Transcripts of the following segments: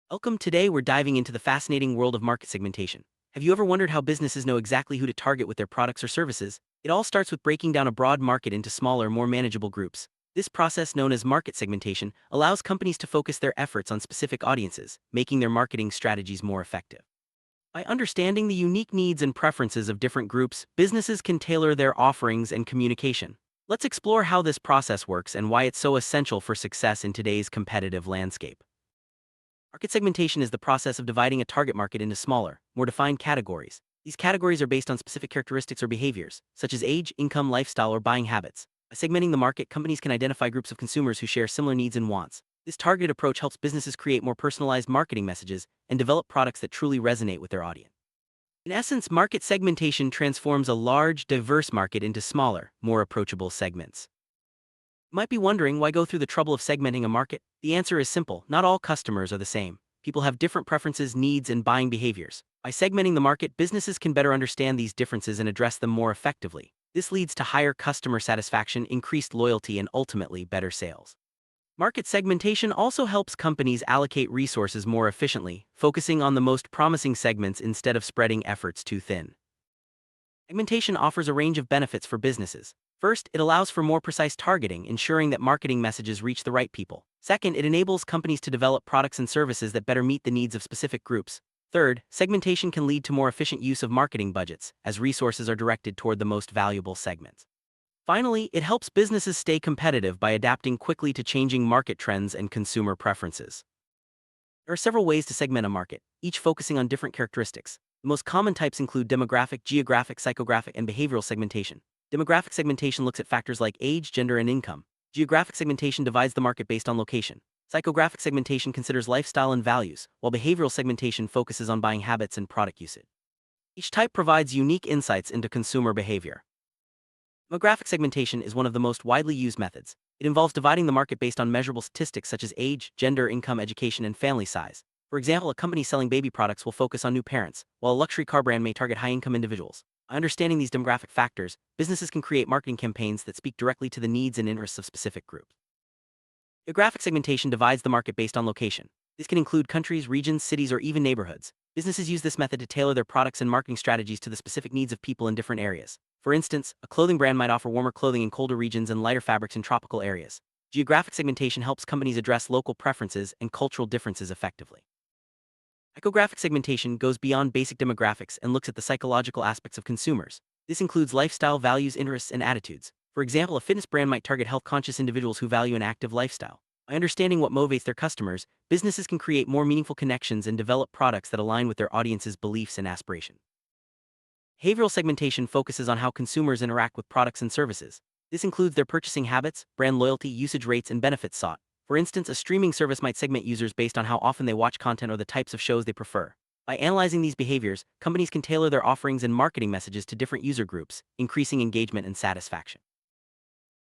Welcome. Today, we're diving into the fascinating world of market segmentation. Have you ever wondered how businesses know exactly who to target with their products or services? It all starts with breaking down a broad market into smaller, more manageable groups. This process, known as market segmentation, allows companies to focus their efforts on specific audiences, making their marketing strategies more effective. By understanding the unique needs and preferences of different groups, businesses can tailor their offerings and communication. Let's explore how this process works and why it's so essential for success in today's competitive landscape. Market segmentation is the process of dividing a target market into smaller, more defined categories. These categories are based on specific characteristics or behaviors, such as age, income, lifestyle, or buying habits. By segmenting the market, companies can identify groups of consumers who share similar needs and wants. This targeted approach helps businesses create more personalized marketing messages and develop products that truly resonate with their audience. In essence, market segmentation transforms a large, diverse market into smaller, more approachable segments. You might be wondering, why go through the trouble of segmenting a market? The answer is simple: not all customers are the same. People have different preferences, needs, and buying behaviors. By segmenting the market, businesses can better understand these differences and address them more effectively. This leads to higher customer satisfaction, increased loyalty, and ultimately better sales. Market segmentation also helps companies allocate resources more efficiently, focusing on the most promising segments instead of spreading efforts too thin. Segmentation offers a range of benefits for businesses. First, it allows for more precise targeting, ensuring that marketing messages reach the right people. Second, it enables companies to develop products and services that better meet the needs of specific groups. Third, segmentation can lead to more efficient use of marketing budgets, as resources are directed toward the most valuable segments. Finally, it helps businesses stay competitive by adapting quickly to changing market trends and consumer preferences. There are several ways to segment a market, each focusing on different characteristics. The most common types include demographic, geographic, psychographic, and behavioral segmentation. Demographic segmentation looks at factors like age, gender, and income. Geographic segmentation divides the market based on location. Psychographic segmentation considers lifestyle and values, while behavioral segmentation focuses on buying habits and product usage. Each type provides unique insights into consumer behavior. Demographic segmentation is one of the most widely used methods. It involves dividing the market based on measurable statistics such as age, gender, income, education, and family size. For example, a company selling baby products will focus on new parents, while a luxury car brand may target high-income individuals. By understanding these demographic factors, businesses can create marketing campaigns that speak directly to the needs and interests of specific groups. Geographic segmentation divides the market based on location. This can include countries, regions, cities, or even neighborhoods. Businesses use this method to tailor their products and marketing strategies to the specific needs of people in different areas. For instance, a clothing brand might offer warmer clothing in colder regions and lighter fabrics in tropical areas. Geographic segmentation helps companies address local preferences and cultural differences effectively. Psychographic segmentation goes beyond basic demographics and looks at the psychological aspects of consumers. This includes lifestyle, values, interests, and attitudes. For example, a fitness brand might target health-conscious individuals who value an active lifestyle. By understanding what motivates their customers, businesses can create more meaningful connections and develop products that align with their audience's beliefs and aspirations. Behavioral segmentation focuses on how consumers interact with products and services. This includes their purchasing habits, brand loyalty, usage rates, and benefits sought. For instance, a streaming service might segment users based on how often they watch content or the types of shows they prefer. By analyzing these behaviors, companies can tailor their offerings and marketing messages to different user groups, increasing engagement and satisfaction.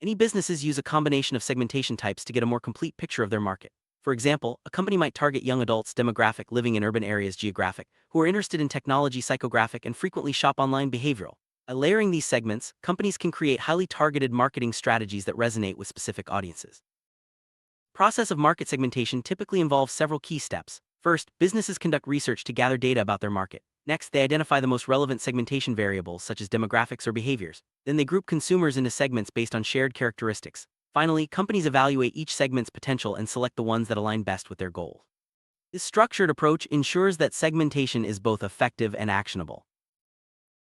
Many businesses use a combination of segmentation types to get a more complete picture of their market. For example, a company might target young adults, demographic, living in urban areas, geographic, who are interested in technology, psychographic, and frequently shop online, behavioral. By layering these segments, companies can create highly targeted marketing strategies that resonate with specific audiences. The process of market segmentation typically involves several key steps. First, businesses conduct research to gather data about their market. Next, they identify the most relevant segmentation variables such as demographics or behaviors. Then they group consumers into segments based on shared characteristics. Finally, companies evaluate each segment's potential and select the ones that align best with their goals. This structured approach ensures that segmentation is both effective and actionable.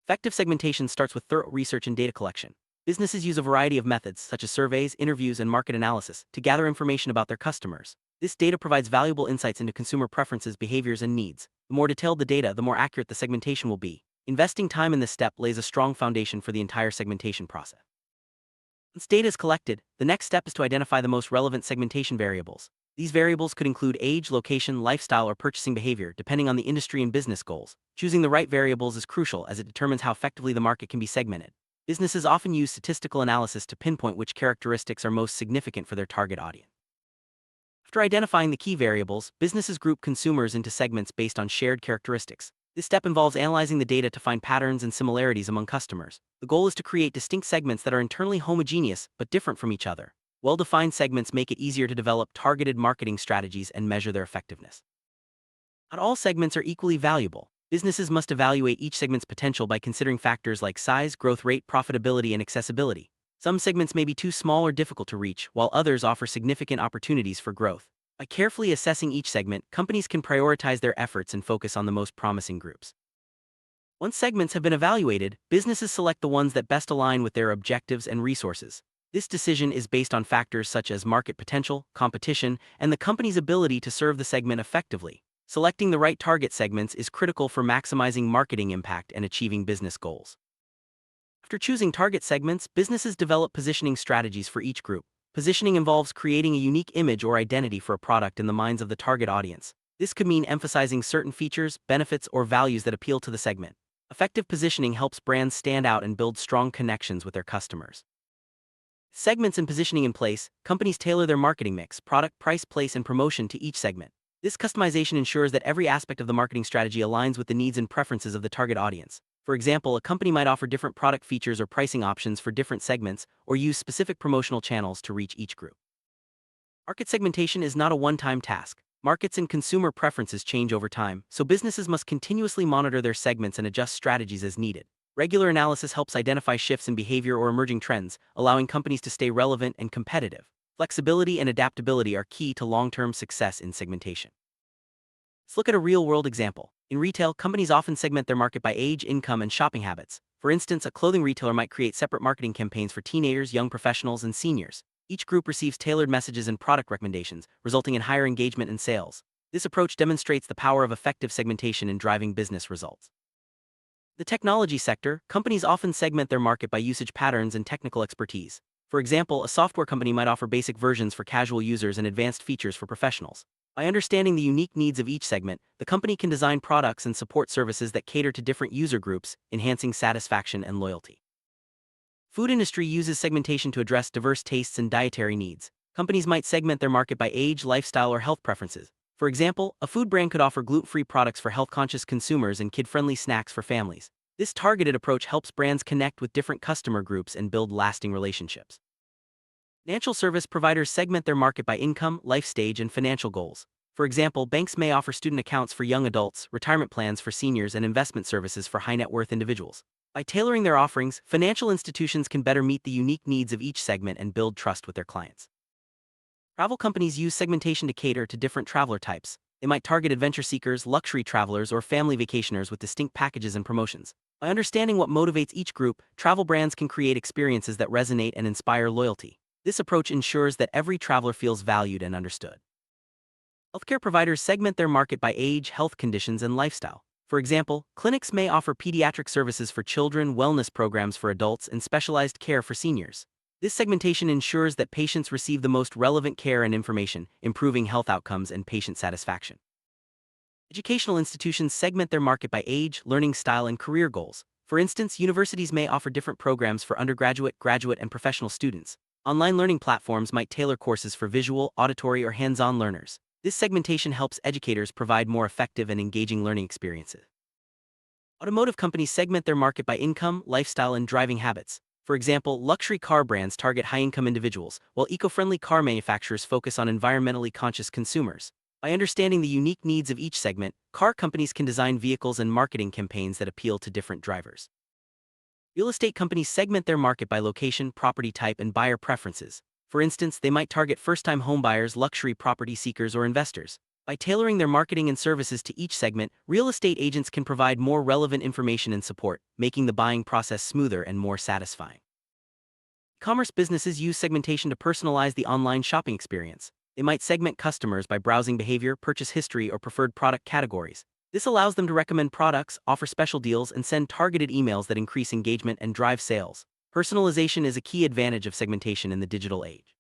Effective segmentation starts with thorough research and data collection. Businesses use a variety of methods, such as surveys, interviews, and market analysis, to gather information about their customers. This data provides valuable insights into consumer preferences, behaviors, and needs. The more detailed the data, the more accurate the segmentation will be. Investing time in this step lays a strong foundation for the entire segmentation process. Once data is collected, the next step is to identify the most relevant segmentation variables. These variables could include age, location, lifestyle, or purchasing behavior, depending on the industry and business goals. Choosing the right variables is crucial, as it determines how effectively the market can be segmented. Businesses often use statistical analysis to pinpoint which characteristics are most significant for their target audience. After identifying the key variables, businesses group consumers into segments based on shared characteristics. This step involves analyzing the data to find patterns and similarities among customers. The goal is to create distinct segments that are internally homogeneous but different from each other. Well-defined segments make it easier to develop targeted marketing strategies and measure their effectiveness. Not all segments are equally valuable. Businesses must evaluate each segment's potential by considering factors like size, growth rate, profitability, and accessibility. Some segments may be too small or difficult to reach, while others offer significant opportunities for growth. By carefully assessing each segment, companies can prioritize their efforts and focus on the most promising groups. Once segments have been evaluated, businesses select the ones that best align with their objectives and resources. This decision is based on factors such as market potential, competition, and the company's ability to serve the segment effectively. Selecting the right target segments is critical for maximizing marketing impact and achieving business goals. After choosing target segments, businesses develop positioning strategies for each group. Positioning involves creating a unique image or identity for a product in the minds of the target audience. This could mean emphasizing certain features, benefits, or values that appeal to the segment. Effective positioning helps brands stand out and build strong connections with their customers. Segments and positioning in place, companies tailor their marketing mix, product, price, place, and promotion to each segment. This customization ensures that every aspect of the marketing strategy aligns with the needs and preferences of the target audience. For example, a company might offer different product features or pricing options for different segments, or use specific promotional channels to reach each group. Market segmentation is not a one-time task. Markets and consumer preferences change over time, so businesses must continuously monitor their segments and adjust strategies as needed. Regular analysis helps identify shifts in behavior or emerging trends, allowing companies to stay relevant and competitive. Flexibility and adaptability are key to long-term success in segmentation. Let's look at a real-world example. In retail, companies often segment their market by age, income, and shopping habits. For instance, a clothing retailer might create separate marketing campaigns for teenagers, young professionals, and seniors. Each group receives tailored messages and product recommendations, resulting in higher engagement and sales. This approach demonstrates the power of effective segmentation in driving business results. The technology sector, companies often segment their market by usage patterns and technical expertise. For example, a software company might offer basic versions for casual users and advanced features for professionals. By understanding the unique needs of each segment, the company can design products and support services that cater to different user groups, enhancing satisfaction and loyalty. Food industry uses segmentation to address diverse tastes and dietary needs. Companies might segment their market by age, lifestyle, or health preferences. For example, a food brand could offer gluten-free products for health-conscious consumers and kid-friendly snacks for families. This targeted approach helps brands connect with different customer groups and build lasting relationships. Financial service providers segment their market by income, life stage, and financial goals. For example, banks may offer student accounts for young adults, retirement plans for seniors, and investment services for high-net-worth individuals. By tailoring their offerings, financial institutions can better meet the unique needs of each segment and build trust with their clients. Travel companies use segmentation to cater to different traveler types. They might target adventure seekers, luxury travelers, or family vacationers with distinct packages and promotions. By understanding what motivates each group, travel brands can create experiences that resonate and inspire loyalty. This approach ensures that every traveler feels valued and understood. Healthcare providers segment their market by age, health conditions, and lifestyle. For example, clinics may offer pediatric services for children, wellness programs for adults, and specialized care for seniors. This segmentation ensures that patients receive the most relevant care and information, improving health outcomes and patient satisfaction. Educational institutions segment their market by age, learning style, and career goals. For instance, universities may offer different programs for undergraduate, graduate, and professional students. Online learning platforms might tailor courses for visual, auditory, or hands-on learners. This segmentation helps educators provide more effective and engaging learning experiences. Automotive companies segment their market by income, lifestyle, and driving habits. For example, luxury car brands target high-income individuals, while eco-friendly car manufacturers focus on environmentally conscious consumers. By understanding the unique needs of each segment, car companies can design vehicles and marketing campaigns that appeal to different drivers. Real estate companies segment their market by location, property type, and buyer preferences. For instance, they might target first-time homebuyers, luxury property seekers, or investors. By tailoring their marketing and services to each segment, real estate agents can provide more relevant information and support, making the buying process smoother and more satisfying. E-commerce businesses use segmentation to personalize the online shopping experience. They might segment customers by browsing behavior, purchase history, or preferred product categories. This allows them to recommend products, offer special deals, and send targeted emails that increase engagement and drive sales. Personalization is a key advantage of segmentation in the digital age.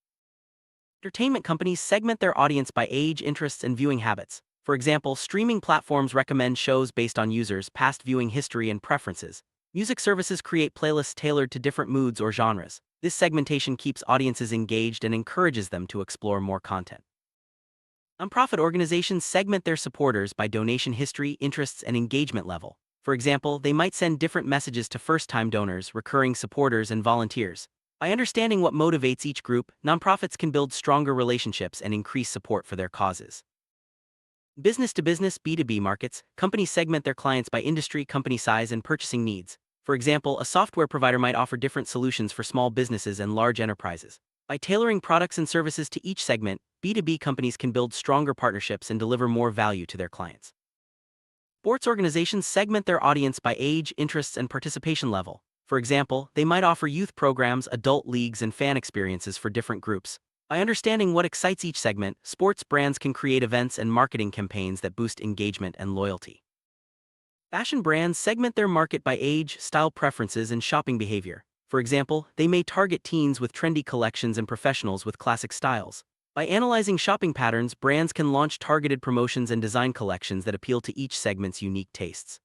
Entertainment companies segment their audience by age, interests, and viewing habits. For example, streaming platforms recommend shows based on users' past viewing history and preferences. Music services create playlists tailored to different moods or genres. This segmentation keeps audiences engaged and encourages them to explore more content. Nonprofit organizations segment their supporters by donation history, interests, and engagement level. For example, they might send different messages to first-time donors, recurring supporters, and volunteers. By understanding what motivates each group, nonprofits can build stronger relationships and increase support for their causes. Business-to-business B2B markets, companies segment their clients by industry, company size, and purchasing needs. For example, a software provider might offer different solutions for small businesses and large enterprises. By tailoring products and services to each segment, B2B companies can build stronger partnerships and deliver more value to their clients. Sports organizations segment their audience by age, interests, and participation level. For example, they might offer youth programs, adult leagues, and fan experiences for different groups. By understanding what excites each segment, sports brands can create events and marketing campaigns that boost engagement and loyalty. Fashion brands segment their market by age, style preferences, and shopping behavior. For example, they may target teens with trendy collections and professionals with classic styles. By analyzing shopping patterns, brands can launch targeted promotions and design collections that appeal to each segment's unique tastes.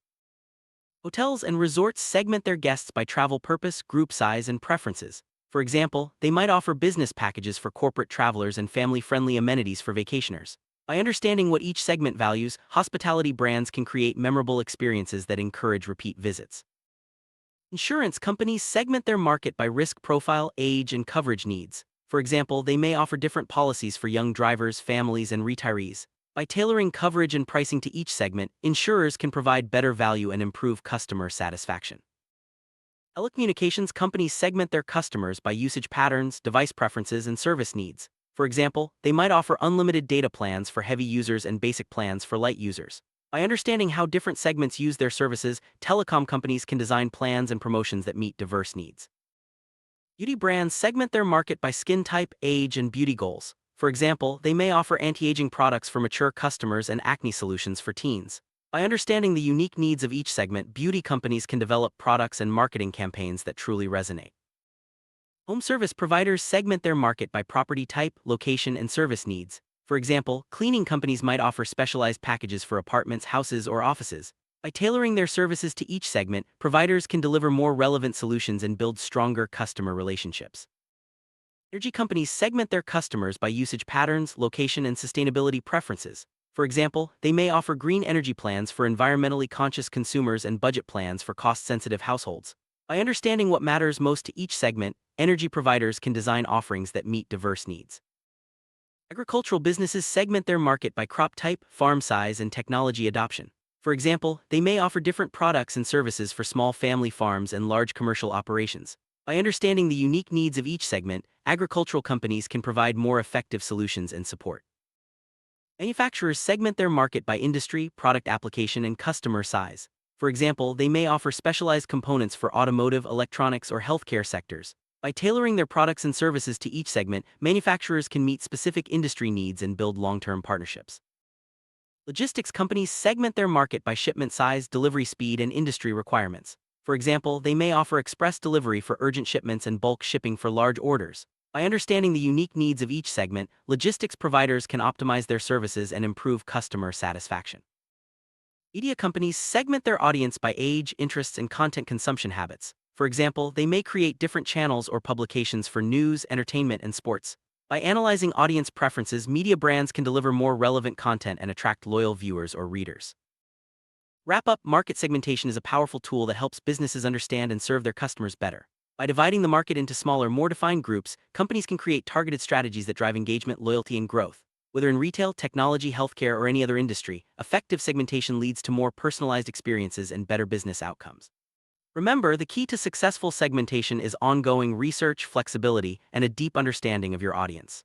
Hotels and resorts segment their guests by travel purpose, group size, and preferences. For example, they might offer business packages for corporate travelers and family-friendly amenities for vacationers. By understanding what each segment values, hospitality brands can create memorable experiences that encourage repeat visits. Insurance companies segment their market by risk profile, age, and coverage needs. For example, they may offer different policies for young drivers, families, and retirees. By tailoring coverage and pricing to each segment, insurers can provide better value and improve customer satisfaction. Telecommunications companies segment their customers by usage patterns, device preferences, and service needs. For example, they might offer unlimited data plans for heavy users and basic plans for light users. By understanding how different segments use their services, telecom companies can design plans and promotions that meet diverse needs. Beauty brands segment their market by skin type, age, and beauty goals. For example, they may offer anti-aging products for mature customers and acne solutions for teens. By understanding the unique needs of each segment, beauty companies can develop products and marketing campaigns that truly resonate. Home service providers segment their market by property type, location, and service needs. For example, cleaning companies might offer specialized packages for apartments, houses, or offices. By tailoring their services to each segment, providers can deliver more relevant solutions and build stronger customer relationships. Energy companies segment their customers by usage patterns, location, and sustainability preferences. For example, they may offer green energy plans for environmentally conscious consumers and budget plans for cost-sensitive households. By understanding what matters most to each segment, energy providers can design offerings that meet diverse needs. Agricultural businesses segment their market by crop type, farm size, and technology adoption. For example, they may offer different products and services for small family farms and large commercial operations. By understanding the unique needs of each segment, agricultural companies can provide more effective solutions and support. Manufacturers segment their market by industry, product application, and customer size. For example, they may offer specialized components for automotive, electronics, or healthcare sectors. By tailoring their products and services to each segment, manufacturers can meet specific industry needs and build long-term partnerships. Logistics companies segment their market by shipment size, delivery speed, and industry requirements. For example, they may offer express delivery for urgent shipments and bulk shipping for large orders. By understanding the unique needs of each segment, logistics providers can optimize their services and improve customer satisfaction. Media companies segment their audience by age, interests, and content consumption habits. For example, they may create different channels or publications for news, entertainment, and sports. By analyzing audience preferences, media brands can deliver more relevant content and attract loyal viewers or readers. Wrap up: market segmentation is a powerful tool that helps businesses understand and serve their customers better. By dividing the market into smaller, more defined groups, companies can create targeted strategies that drive engagement, loyalty, and growth. Whether in retail, technology, healthcare, or any other industry, effective segmentation leads to more personalized experiences and better business outcomes. Remember, the key to successful segmentation is ongoing research, flexibility, and a deep understanding of your audience.